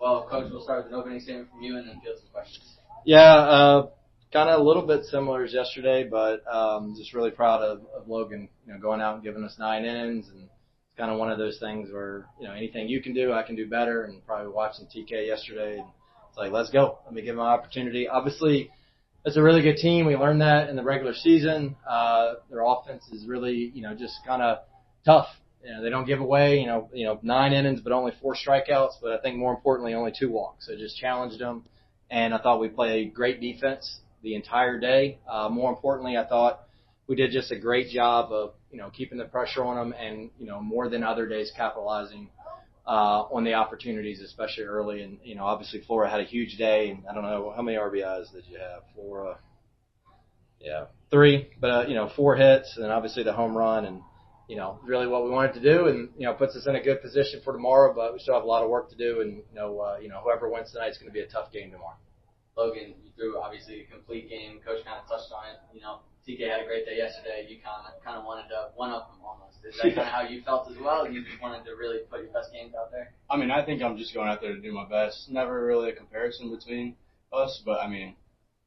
Well, Coach, we'll start with an opening statement from you and then field some questions. Yeah, kind of a little bit similar as yesterday, but just really proud of Logan, going out and giving us 9 innings, and it's kind of one of those things where, anything you can do, I can do better, and probably watching TK yesterday, and it's like, let's go. Let me give him an opportunity. Obviously, it's a really good team. We learned that in the regular season. Their offense is really, just kind of tough. They don't give away, 9 innings, but only 4 strikeouts. But I think more importantly, only 2 walks. So just challenged them. And I thought we played great defense the entire day. More importantly, I thought we did just a great job of, keeping the pressure on them and, more than other days capitalizing on the opportunities, especially early. And, obviously Flora had a huge day. And I don't know, how many RBIs did you have? Flora? Yeah, 3. But, 4 hits and obviously the home run and, really what we wanted to do, and, puts us in a good position for tomorrow, but we still have a lot of work to do, and, whoever wins tonight is going to be a tough game tomorrow. Logan, you threw obviously a complete game. Coach kind of touched on it. TK had a great day yesterday. You kind of wanted to one-up him almost. Is that kind of how you felt as well? You just wanted to really put your best games out there? I mean, I think I'm just going out there to do my best. Never really a comparison between us, but I mean,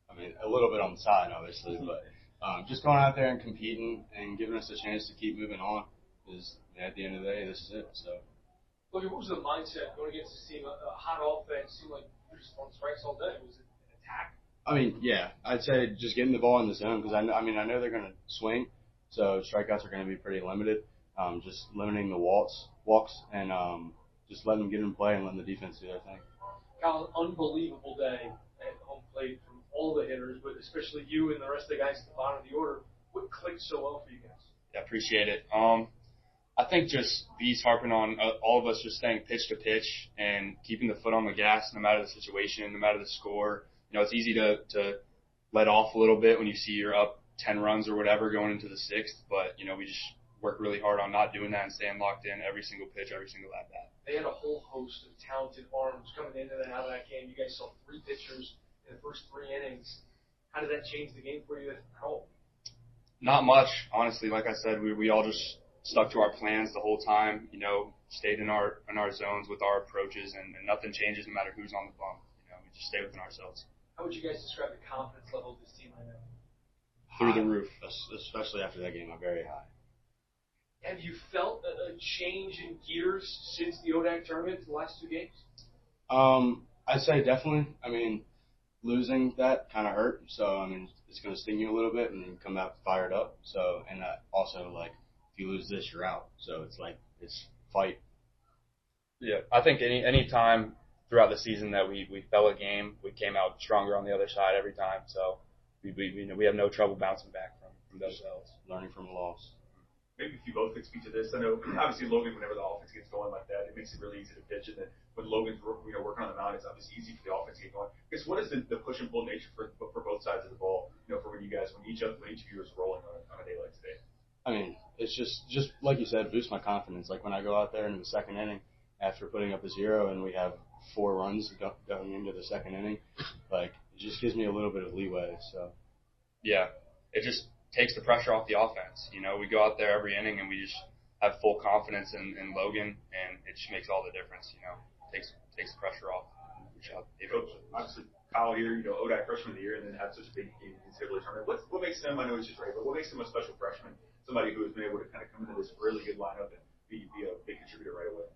a little bit on the side, obviously, but just going out there and competing and giving us a chance to keep moving on is, at the end of the day, this is it. So. Logan, what was the mindset going against this team? A hot offense seemed like you were just on strikes all day. Was it an attack? I mean, yeah, I'd say just getting the ball in the zone because I know they're going to swing, so strikeouts are going to be pretty limited. Just limiting the walks, and just letting them get in play and letting the defense do their thing. Kyle, unbelievable day at home plate from all the hitters, but especially you and the rest of the guys at the bottom of the order. What clicked so well for you guys? Yeah, appreciate it. I think just Beaz harping on all of us just staying pitch to pitch and keeping the foot on the gas no matter the situation, no matter the score. It's easy to let off a little bit when you see you're up 10 runs or whatever going into the 6th, but, we just work really hard on not doing that and staying locked in every single pitch, every single at-bat. They had a whole host of talented arms coming into and out of that game. You guys saw 3 pitchers in the first 3 innings. How did that change the game for you at home? Not much, honestly. Like I said, we all just stuck to our plans the whole time, stayed in our zones with our approaches, and nothing changes no matter who's on the bump. We just stay within ourselves. How would you guys describe the confidence level of this team right now? Through the roof. Especially after that game, very high. Have you felt a change in gears since the ODAC tournament, the last 2 games? I'd say definitely. Losing that kind of hurt. So, it's going to sting you a little bit and then come out fired up. So, and also, if you lose this, you're out. So, it's fight. Yeah, I think any time throughout the season that we fell a game, we came out stronger on the other side every time. So, we have no trouble bouncing back from those L's. Learning from a loss. Maybe if you both could speak to this. I know, obviously, Logan, whenever the offense gets going like that, it makes it really easy to pitch. And then when Logan's working on the mound, it's obviously easy for the offense to get going. I guess what is the push and pull nature for both sides of the ball, for when each of you is rolling on a day like today? It's just like you said, boost my confidence. Like when I go out there in the 2nd inning after putting up a 0 and we have 4 runs going into the 2nd inning, it just gives me a little bit of leeway. So, yeah, it just takes the pressure off the offense. We go out there every inning and we just have full confidence in Logan, and it just makes all the difference. Takes the pressure off. Coach, obviously Kyle here, ODAC freshman of the year, and then had such a big game in the NCAA tournament. What makes him? I know he's just right, but what makes him a special freshman? Somebody who has been able to kind of come into this really good lineup and be a big contributor right away.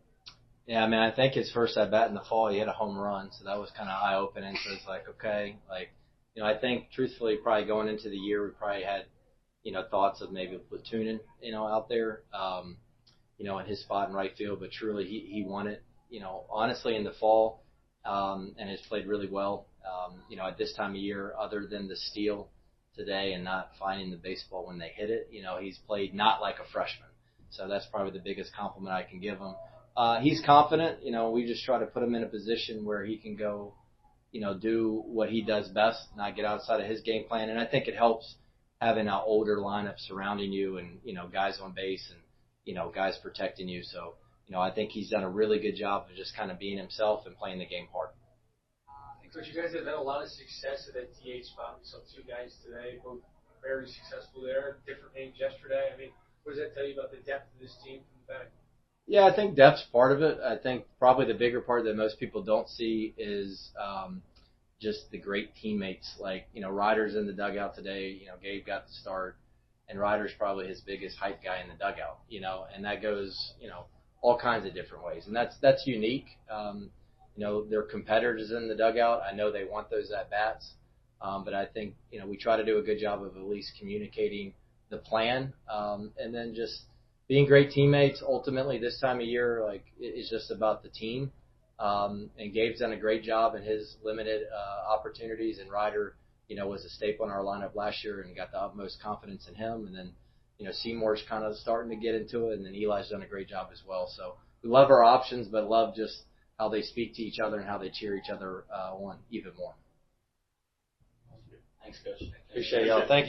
Yeah, I think his first at bat in the fall, he hit a home run, so that was kind of eye opening. So it's okay, I think truthfully, probably going into the year, we probably had thoughts of maybe platooning, out there, in his spot in right field, but truly he won it, honestly in the fall, and has played really well, at this time of year, other than the steal today and not finding the baseball when they hit it, he's played not like a freshman. So that's probably the biggest compliment I can give him. He's confident, we just try to put him in a position where he can go, do what he does best, not get outside of his game plan. And I think it helps having an older lineup surrounding you and, guys on base and, guys protecting you. So, I think he's done a really good job of just kind of being himself and playing the game hard. Coach, you guys have had a lot of success at that DH spot. We saw 2 guys today, both very successful there, different names yesterday. What does that tell you about the depth of this team from the back? Yeah, I think depth's part of it. I think probably the bigger part that most people don't see is just the great teammates. Like, Ryder's in the dugout today. Gabe got the start, and Ryder's probably his biggest hype guy in the dugout. And that goes, all kinds of different ways, and that's unique. There are competitors in the dugout. I know they want those at bats, but I think we try to do a good job of at least communicating the plan, and then just being great teammates. Ultimately, this time of year, it's just about the team. And Gabe's done a great job in his limited opportunities, and Ryder, was a staple in our lineup last year and got the utmost confidence in him. And then, Seymour's kind of starting to get into it, and then Eli's done a great job as well. So we love our options, but love just how they speak to each other and how they cheer each other on even more. Thanks, Coach. Appreciate y'all. Thank you.